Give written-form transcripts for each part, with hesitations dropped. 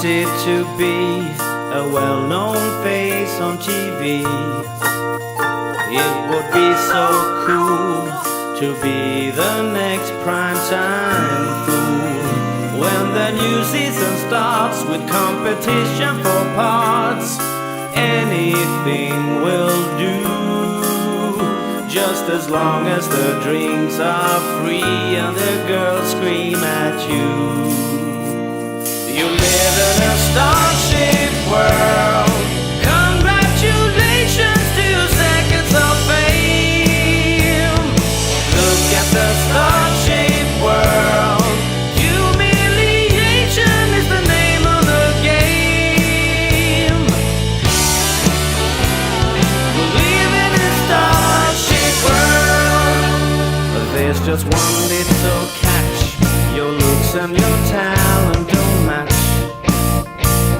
wanted to be a well-known face on TV. It would be so cool to be the next primetime fool. When the new season starts with competition for parts, anything will do, just as long as the drinks are free and the girls scream at you. You live in a Starshaped world. Congratulations to your seconds of fame. Look at the Starshaped world. Humiliation is the name of the game. We live in a Starshaped world. But there's just one little catch. Your looks and your talent don't match.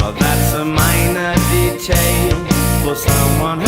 Oh, that's a minor detail for someone